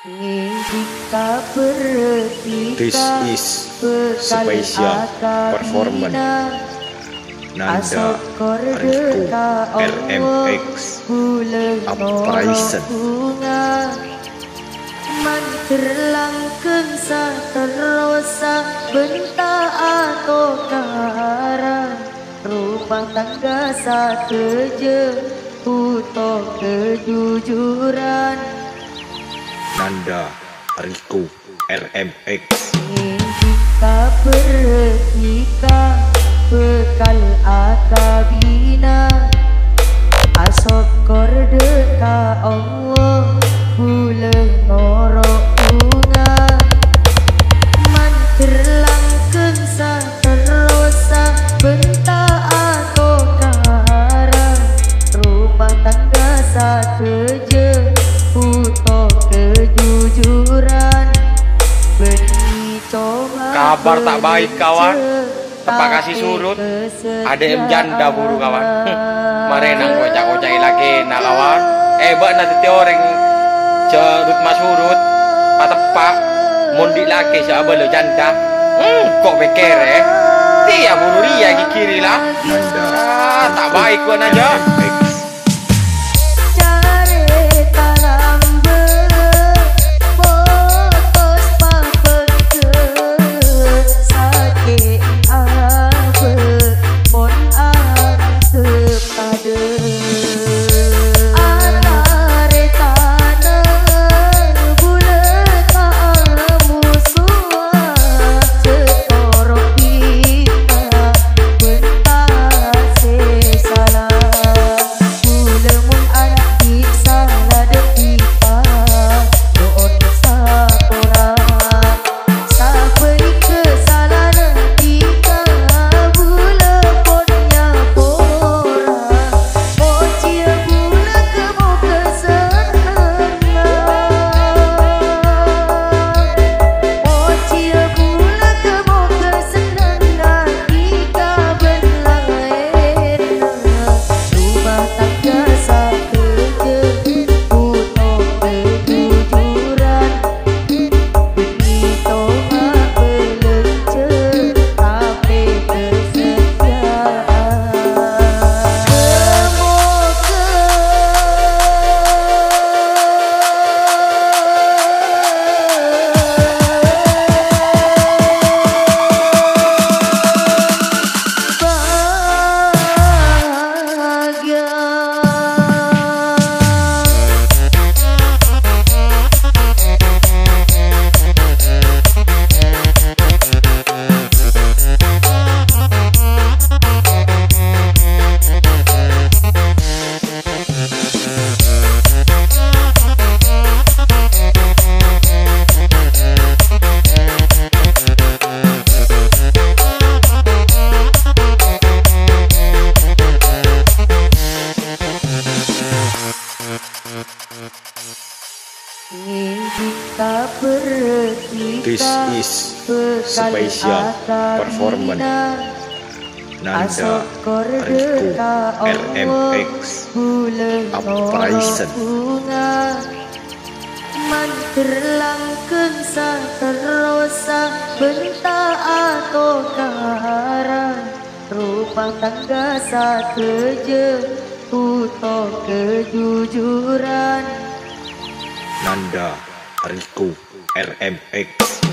This is special performance Nanda Riku RMX Uprising. Manterlangkeun saterosa bentak atau karan rumah tangga sateje utuh kejujuran Nanda Riku RMX. Kita bertika bekal akabina asok kordeka Allah bulan ngorok bunga manterlangkeun saterosa bentak atau karan rumah tangga sateje utuh kejujuran benih coba. Kabar tak baik kawan, tepak kasih surut ada janda buru kawan. Mari nang kocak-kocak lagi nak kawan. Bak nanti orang cerut mas surut patepak mundi lagi siapa lo janda. Kok pikir dia buru dia kiri lah. Tak baik gua aja. This is special performance Nanda Riku RMX Uprising. Manterlangkeun saterosa bentak atau karan rumah tangga sateje utuh kejujuran Nanda Riku RMX.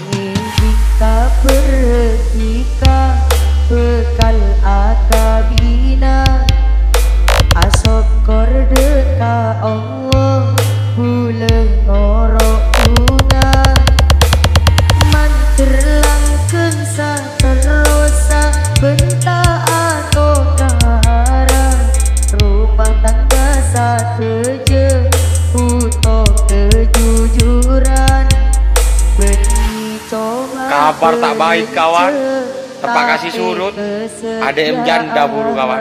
Kita bertika bekal akabina asok kordeka Allah bulan ngorok bunga manterlangkeun saterosa bentak atau karan rumah tangga sateje utuh kejujuran benih coba. Kabar tak baik kawan, tepak kasih surut ada janda buru kawan.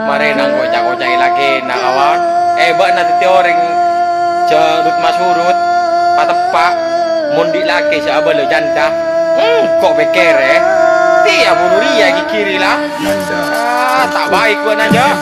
Mari nang kocak-kocak lagi nak kawan. Bak nanti orang cerut mas surut patepak mundi lagi siapa lo janda. Kok pikir dia buru dia kiri lah. Tak baik gua aja.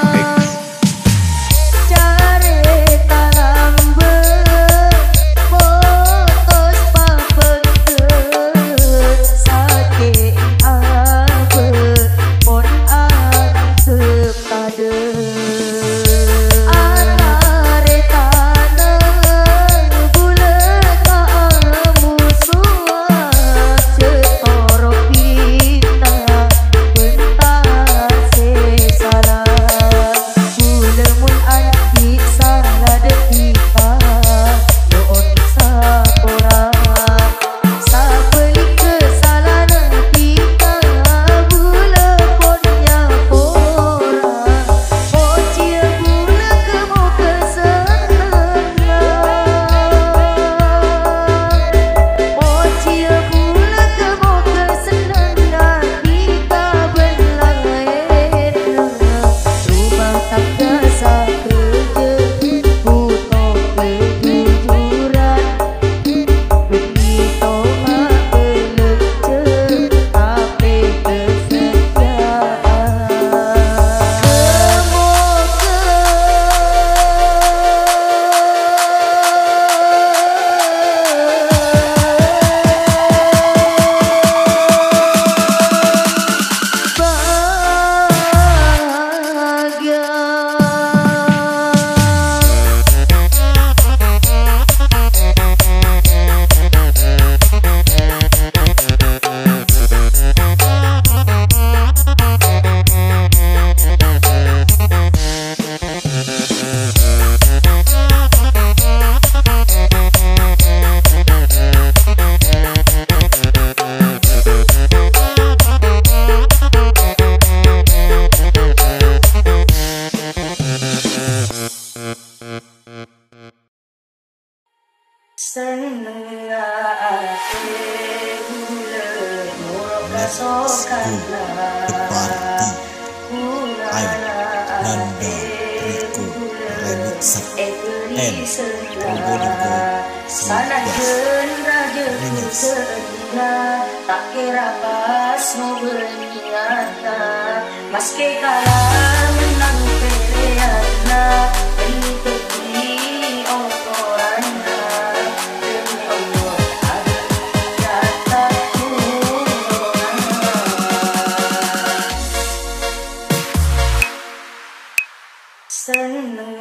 Seneng ate bulan murah kasokana Nanda Rico Remix Probolinggo Sanajan raja kusedia tak kira pas mau berniata meski kalah menang peleana beli tepi otorana demi Allah ada jata kurona seneng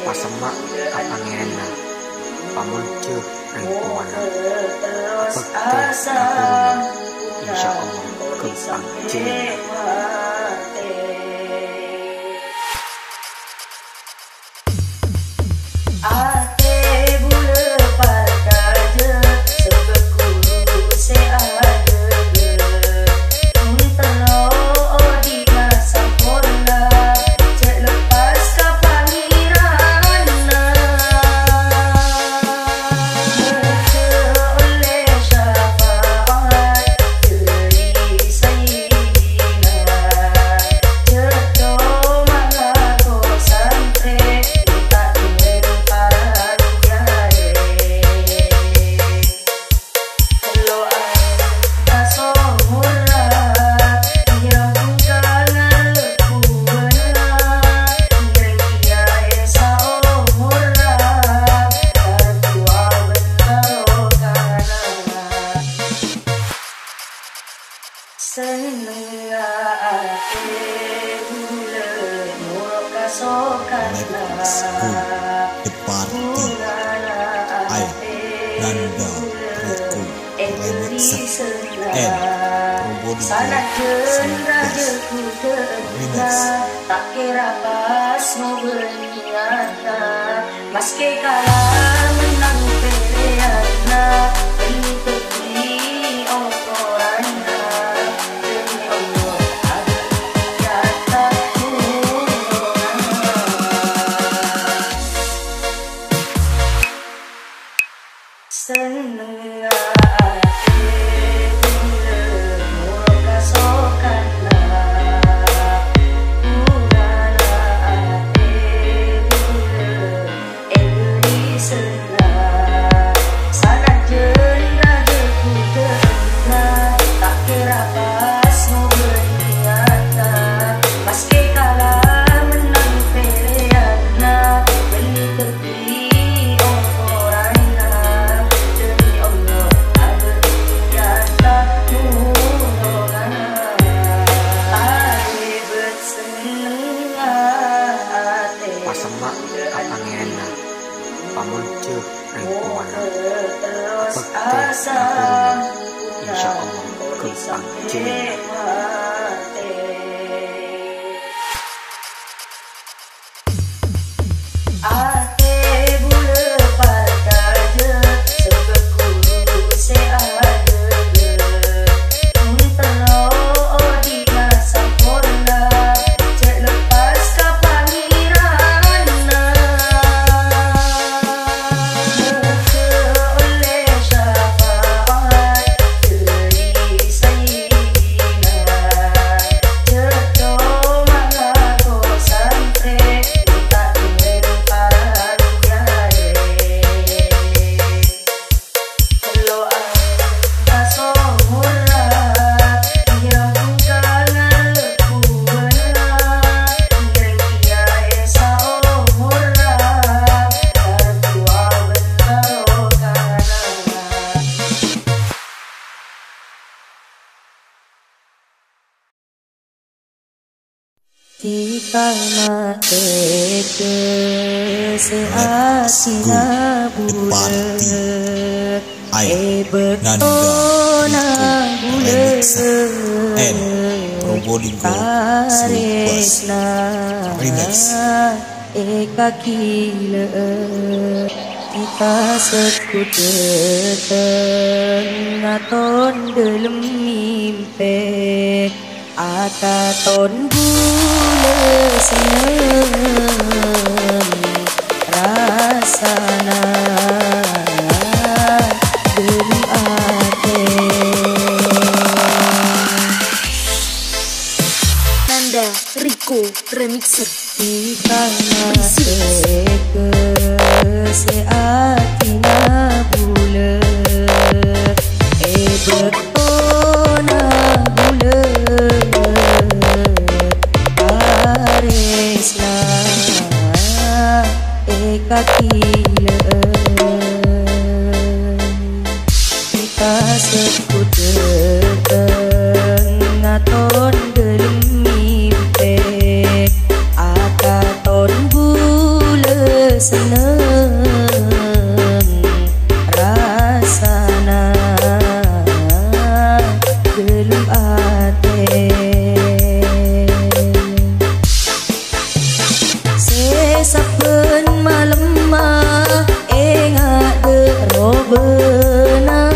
pasemak kapangena pamuncul rengkuana bekte kapuruna insyaallah kembang seneng ate bulan murah kasokana The Party Nanda Rico Remix Probolinggo Sanajan raja kusedia tak kira pas mau berniata meski kalah menang peleana beli tepi otorana demi Allah ada jata kurona seneng ate bulan murah kasokana pasemak kapangena pamuncul rengkuana bekte kapuruna insyaallah kembang Sayina Tika mate ke seatina bulat betona bulat karesna eka kila kita sekutetan ngaton dalam mimpi akaton bule seneng rasana dalam ate Nanda Rico Remixer kita mate ke seatina bulat betona bulat karesna eka kila kita sekutetan ngaton dalam mimpi akaton bule seneng rasana dalam ate sesapen malam engat derobena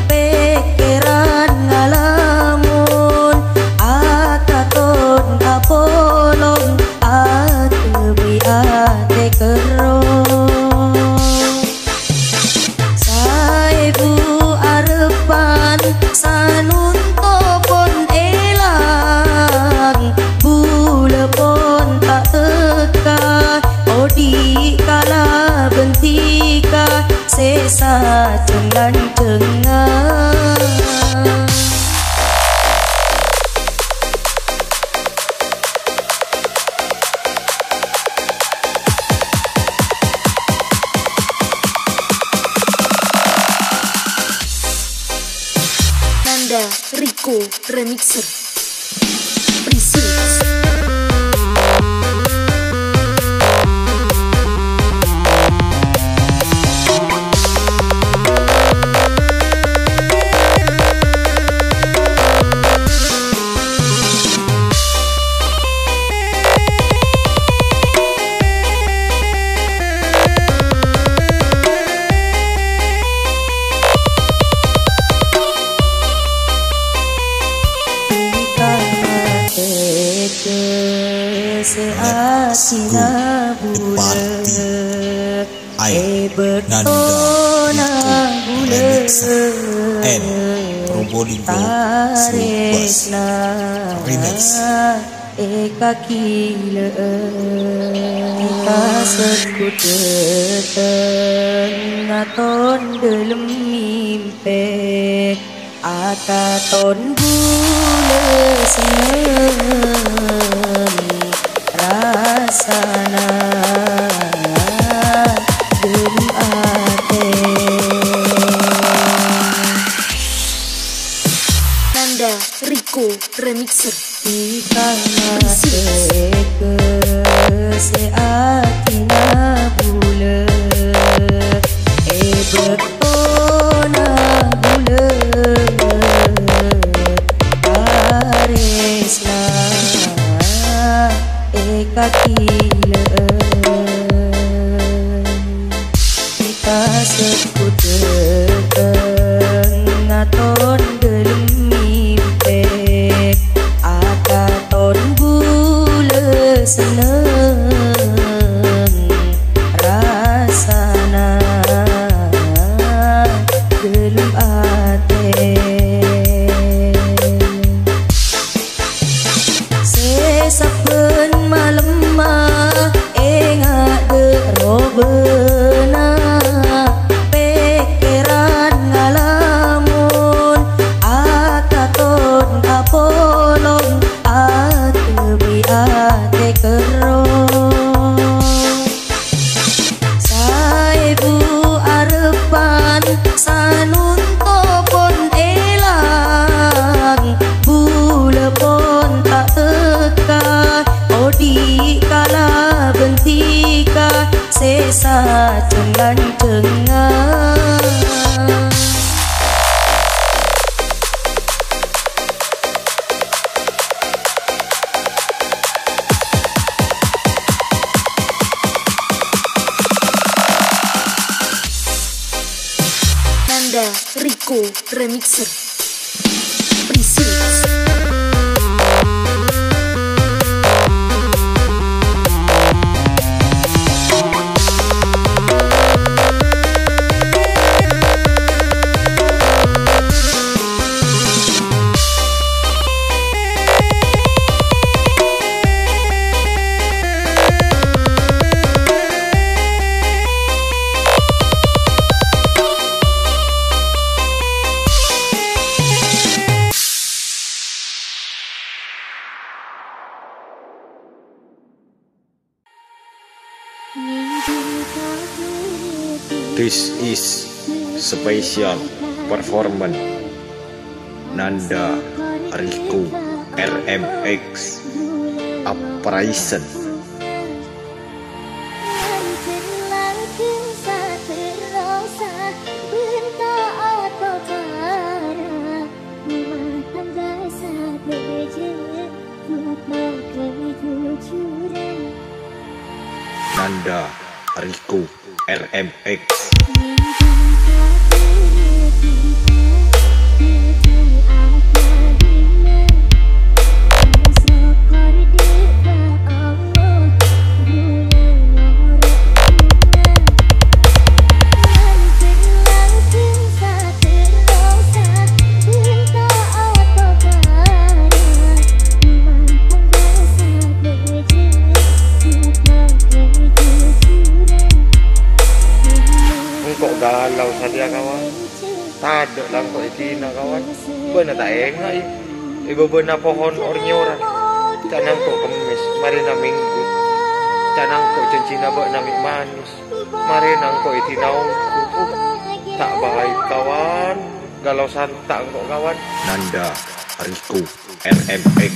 pikiran ngalamun akaton apolong atebi ate kerong saibu arepan sanun topon elang bula pon tak teka odi kala bentika sesa cengan cengan Nanda Rico Remixer Presents seatina bulat betona bulat karesna eka kila kita sekutetan ngaton dalam mimpi akaton bule seneng rasana dalam ate Nanda Rico Remixer kita mate ke seatina bulat betona bulat karesna eka kila kita sekutetan ngaton dalam mimpi akaton bule seneng rasana dalam ate sesapen malam engat derobena desa cengan-cengan. Nanda Rico Remixer Presents. This is special performance Nanda Rico RMX Uprising. Nanda Rico RMX. Kok galau saja kawan, tak ada lah kok Cina kawan. Benar tak enggak ya? Ibu benar pohon ornyoran, canang kok kemis, mari na minggu, canang kok cincina bak namik manis, mari nang kok iti naungku, tak baik kawan, galau santak kok kawan. Nanda Rico RMX.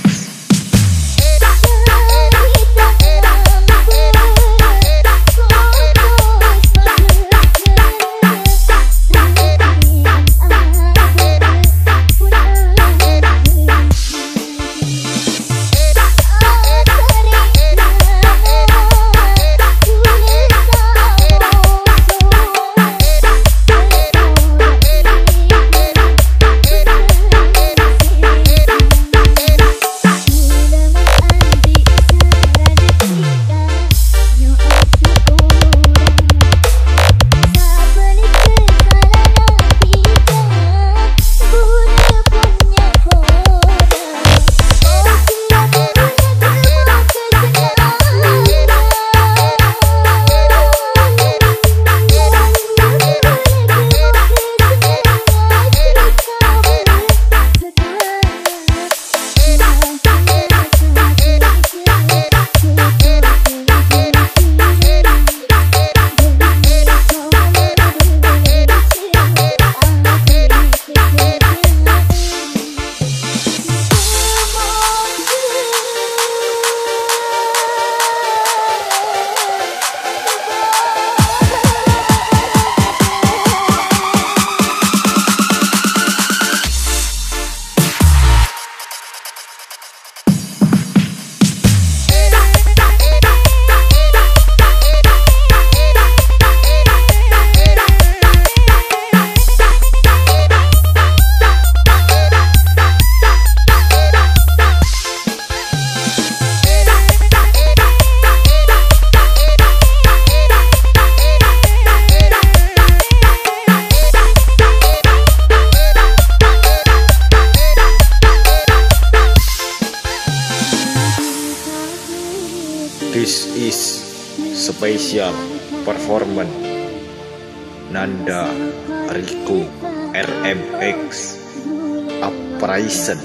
This is special performance Nanda Rico RMX Uprising.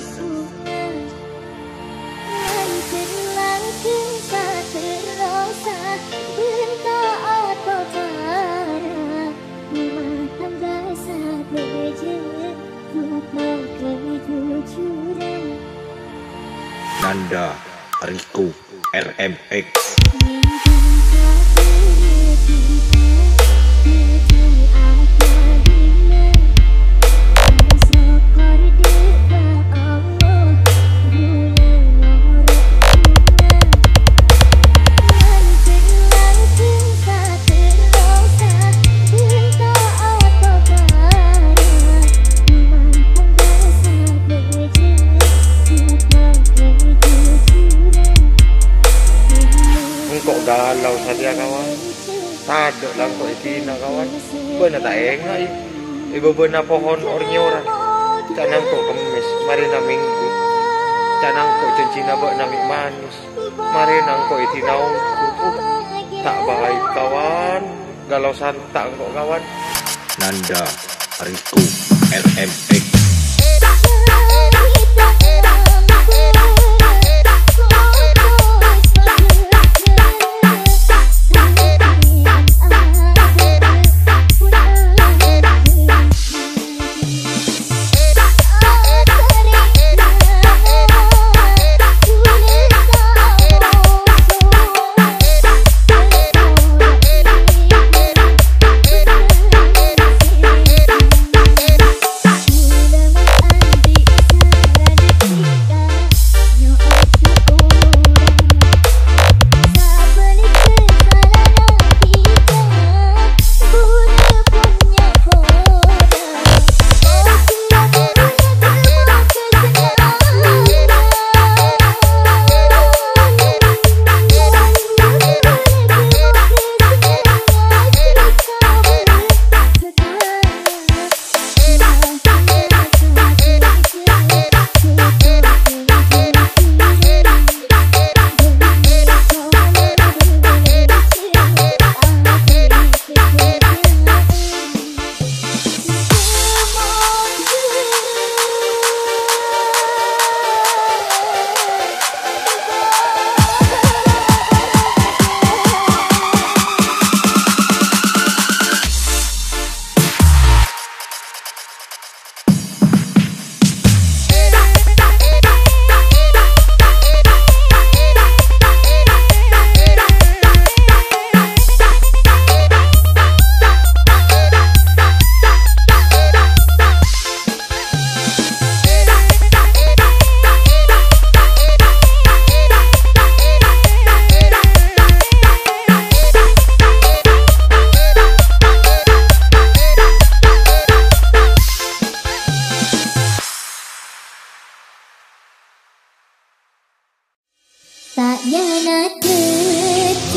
Nanda Rico RMX. galau saja kawan. Tado lang ko itina kawan. Benar tak enggak ya. Ibu benar pohon orangnya orang. Canang ko kemis, mari na minggu. Canang ko cincina bak nami manis. Mari nang ko itina ongku. Tak baik kawan. Galau santak kok kawan. Nanda Riku RMX.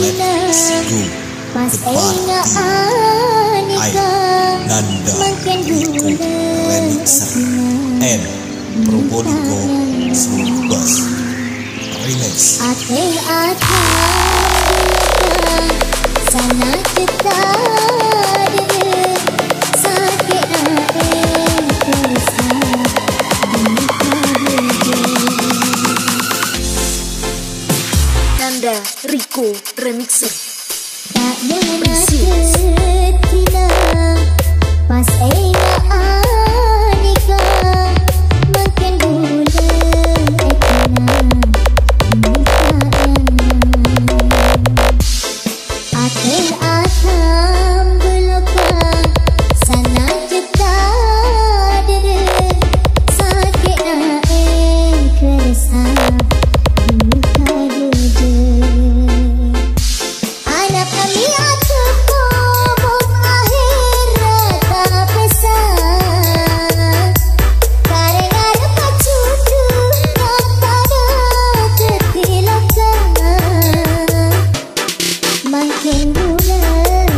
Let's go. Pas The Party. Nanda Riku Remixer and Probolinggo Sulbas Remix. sana kita sakit Nanda Riku Remixer. tak yana ketina pas anika makin gula ekina akhir atam beloka sana kita sakit kerasa anak kami atau akhir rata pesan karena dapat cucu pada ketilakan makin bulan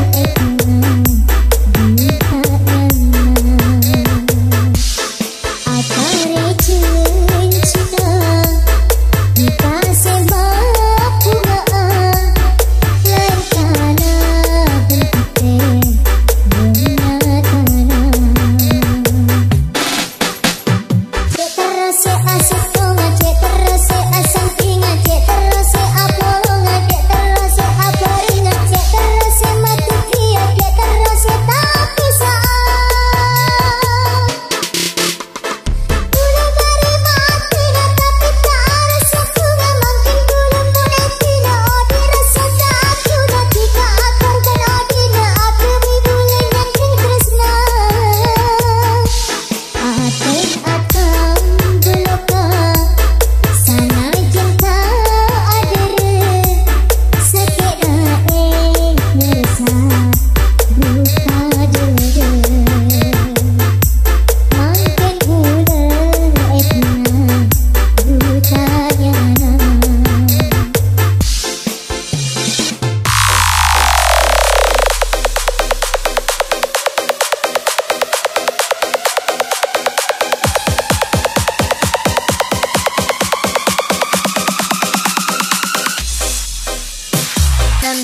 atare cincina dikasih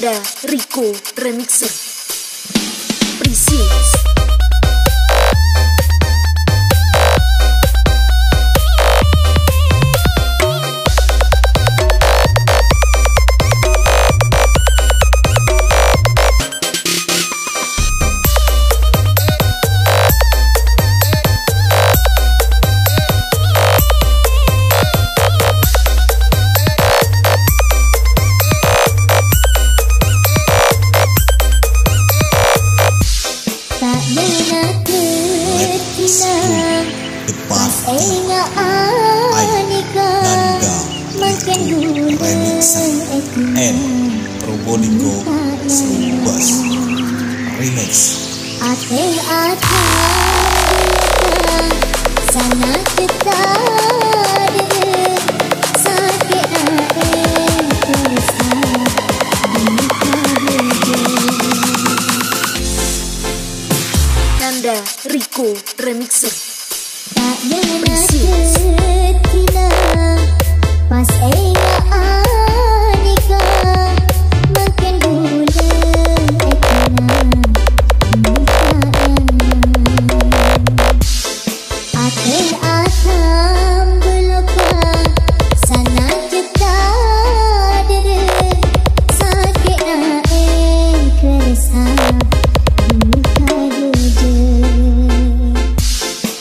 Nanda Rico Remixer Precious. N Probolinggo Slubas Remix. Sangat ketat sakit Nanda Rico Remixer tak pernah terkina pas makin bulan atam beloka sana kita sakit kerasa buka dede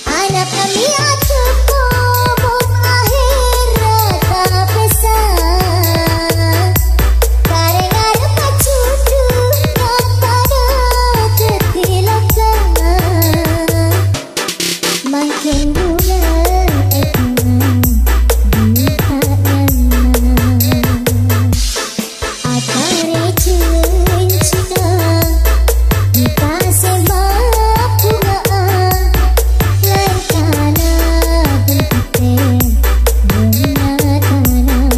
anak kami atuh akhirat tak pesan karena pacudu pada ketilakan makin bulan atare cinta kita sebab bunga lain kana bentuk bunga tanah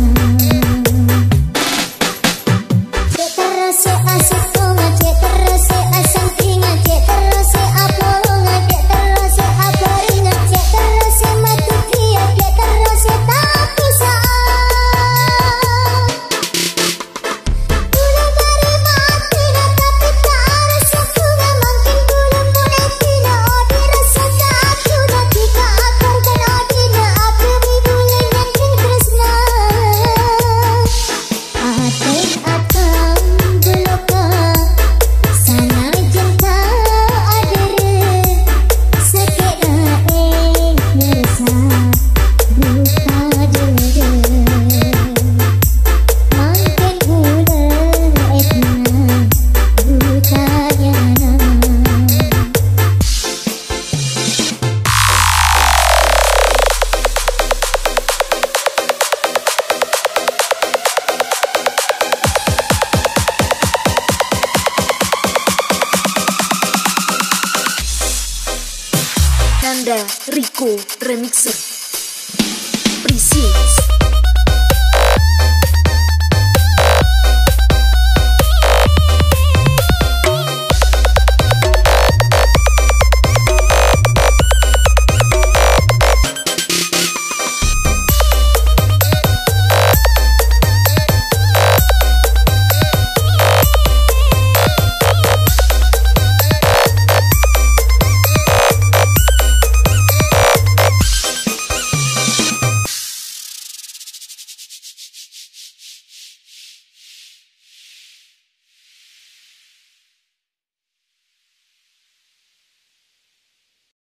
cek terasa asik onga cek terasa asam keringat cek terasa apa onga cek terasa apa ringan cek terasa matu kia cek terasa tak bisa udah dari mati tapi tak rasa bunga makin bulan mulai tina odi rasa tak sudah tiga akar dan odina apa bulan yang tresna atam beloka sana cinta adere sakit kerasa buka dede makin bulan butanya Nanda Rico Remixer